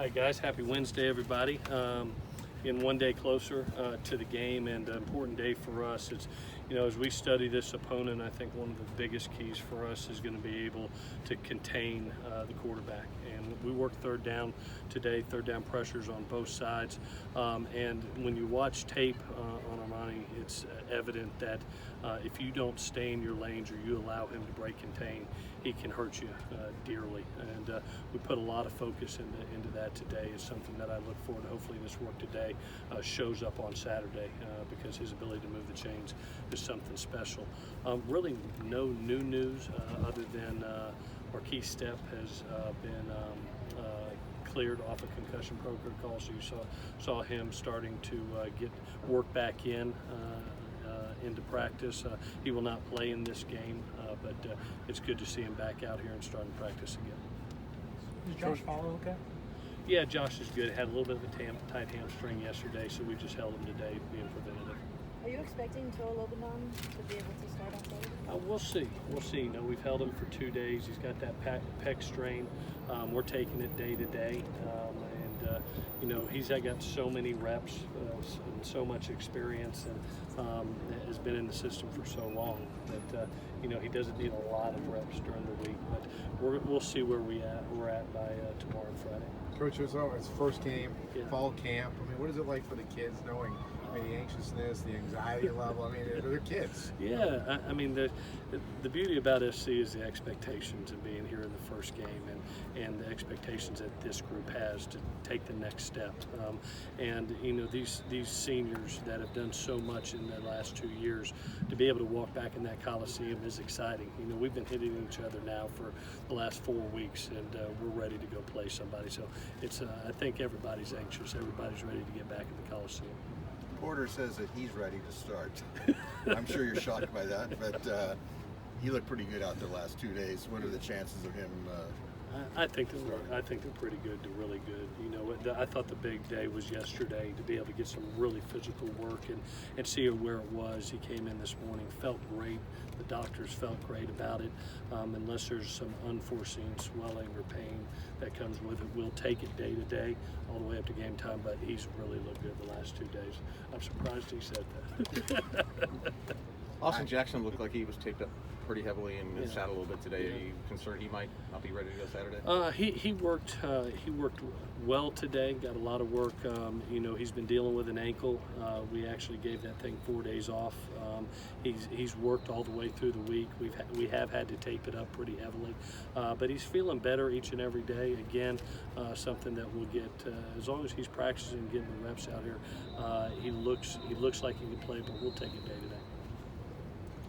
Hi guys, happy Wednesday everybody. In one day closer to the game, and an important day for us. It's, as we study this opponent, I think one of the biggest keys for us is going to be able to contain the quarterback. And we work third down today, third down pressures on both sides. And when you watch tape on Armani, it's evident that if you don't stay in your lanes or you allow him to break contain, he can hurt you dearly. And we put a lot of focus into that today. It's something that I look forward to. Hopefully this work today shows up on Saturday because his ability to move the chains is something special. Really no new news other than Marquis Stepp has been cleared off a concussion protocol, so you saw him starting to get work back into practice. He will not play in this game, but it's good to see him back out here and starting practice again. Is Josh Follow okay? Yeah, Josh is good. Had a little bit of a tight hamstring yesterday, so we just held him today, being preventative. Are you expecting Joe Lobanon to be able to start on Saturday? We'll see. We'll see. We've held him for 2 days. He's got that pec strain. We're taking it day to day. He's got so many reps and so much experience, and has been in the system for so long that he doesn't need a lot of reps during the week. But we'll see where we're at by tomorrow and Friday. Coach, it's first game, Yeah. fall camp. What is it like for the kids knowing the anxiousness, the anxiety level? They're kids. Yeah, the beauty about SC is the expectations of being here in the first game, and the expectations that this group has to take the next step. These seniors that have done so much in the last 2 years, to be able to walk back in that Coliseum is exciting. We've been hitting each other now for the last 4 weeks, and we're ready to go play somebody. So it's I think everybody's anxious. Everybody's ready to get back in the Coliseum. Porter says that he's ready to start. I'm sure you're shocked by that, but he looked pretty good out the last 2 days. What are the chances of him? I think they're pretty good to really good. I thought the big day was yesterday to be able to get some really physical work and see where it was. He came in this morning, felt great. The doctors felt great about it. Unless there's some unforeseen swelling or pain that comes with it, we'll take it day to day, all the way up to game time. But he's really looked good the last 2 days. I'm surprised he said that. Austin Jackson looked like he was taped up pretty heavily and sat a little bit today. Are you concerned he might not be ready to go Saturday? He worked well today. Got a lot of work. He's been dealing with an ankle. We actually gave that thing 4 days off. He's worked all the way through the week. We have had to tape it up pretty heavily, but he's feeling better each and every day. Again, something that we'll get as long as he's practicing, getting the reps out here. He looks like he can play, but we'll take it day to day.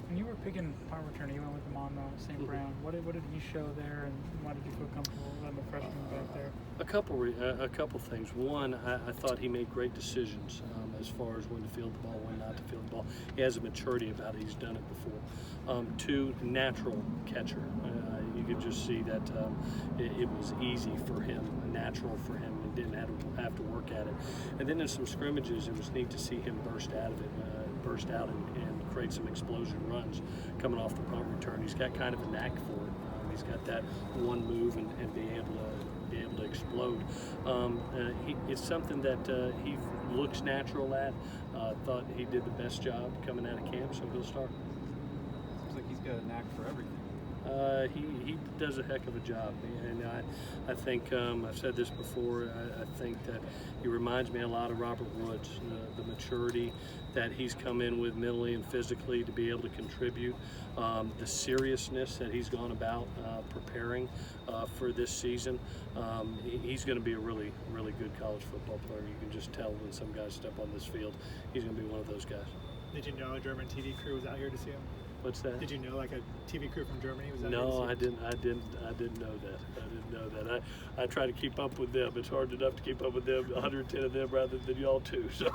When you were picking punt returner, you went with him on St. Brown. What did he show there, and why did you feel comfortable letting the freshman back there? A couple things. One, I thought he made great decisions as far as when to field the ball, when not to field the ball. He has a maturity about it. He's done it before. Two, natural catcher. You could just see that it was easy for him, natural for him, and didn't have to work at it. And then in some scrimmages, it was neat to see him burst out and create some explosion runs coming off the punt return. He's got kind of a knack for it. He's got that one move and be able to explode. It's something that he looks natural at. Thought he did the best job coming out of camp, so he'll start. Looks like he's got a knack for everything. He does a heck of a job, and I think I've said this before. I think that he reminds me a lot of Robert Woods. The maturity that he's come in with mentally and physically to be able to contribute, the seriousness that he's gone about preparing for this season. He's going to be a really, really good college football player. You can just tell when some guys step on this field, he's going to be one of those guys. Did you know a German TV crew was out here to see him? What's that? Did you know a TV crew from Germany was out here to see him? No, I didn't know that. I try to keep up with them. It's hard enough to keep up with them, 110 of them rather than y'all two. So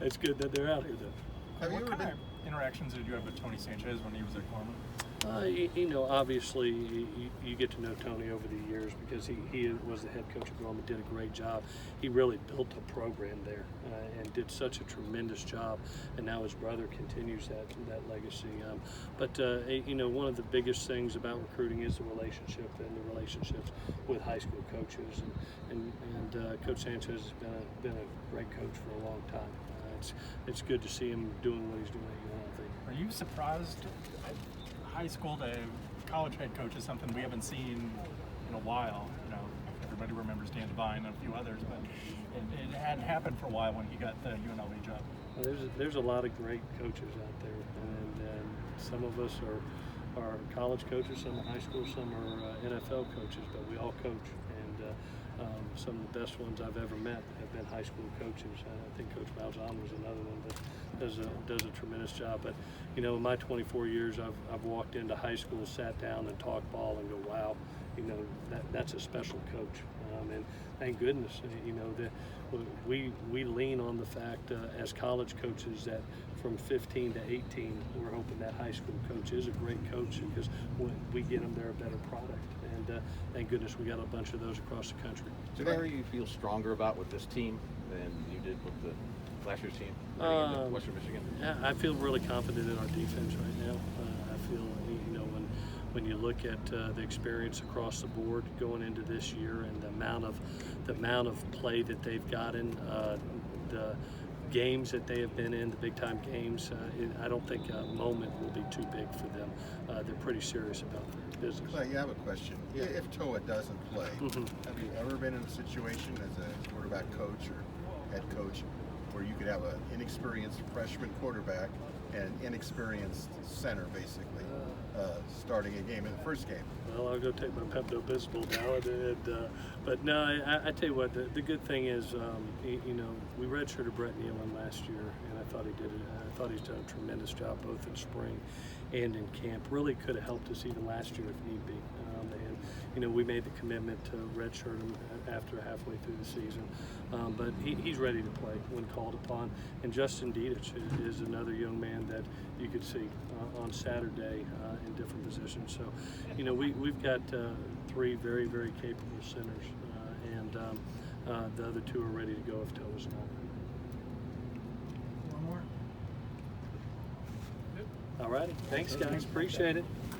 it's good that they're out here though. What kind of interactions did you have with Tony Sanchez when he was at Corman? Obviously, you get to know Tony over the years because he was the head coach of Gorman, did a great job. He really built a program there and did such a tremendous job, and now his brother continues that legacy. One of the biggest things about recruiting is the relationship and the relationships with high school coaches, and Coach Sanchez has been a great coach for a long time. It's good to see him doing what he's doing at UNLV. Are you surprised? High school to college head coach is something we haven't seen in a while. You know, everybody remembers Dan Devine and a few others, but it hadn't happened for a while when he got the UNLV job. Well, there's a lot of great coaches out there, and some of us are college coaches, some are high school, some are NFL coaches, but we all coach. And some of the best ones I've ever met have been high school coaches. I think Coach Malzahn was another one that does a tremendous job. But you know, in my 24 years, I've walked into high school, sat down, and talked ball, and go, wow, you know, that's a special coach. And thank goodness, you know, that we lean on the fact as college coaches that from 15 to 18, we're hoping that high school coach is a great coach because we get them there a better product. And thank goodness we got a bunch of those across the country. Is there an area you feel stronger about with this team than you did with the last year's team running into Western Michigan? Yeah, I feel really confident in our defense right now. I feel, you know, when you look at the experience across the board going into this year and the amount of play that they've gotten, the games that they have been in, the big time games, I don't think a moment will be too big for them. They're pretty serious about their business. Clay, you have a question. If Toa doesn't play, have you ever been in a situation as a quarterback coach or head coach where you could have an inexperienced freshman quarterback and inexperienced center, basically, starting a game in the first game? Well, I'll go take my Pepto-Bismol now. But no, I tell you what, the good thing is, you know, we redshirted Brett Nealon last year, and I thought he's done a tremendous job both in spring and in camp. Really could have helped us even last year if need be. And you know, we made the commitment to redshirt him after halfway through the season. But he's ready to play when called upon. And Justin Dietich is another young man that you could see on Saturday in different positions. So, you know, we've got three very, very capable centers, and the other two are ready to go if Toa's not. One more. All righty. Thanks, guys. Appreciate it.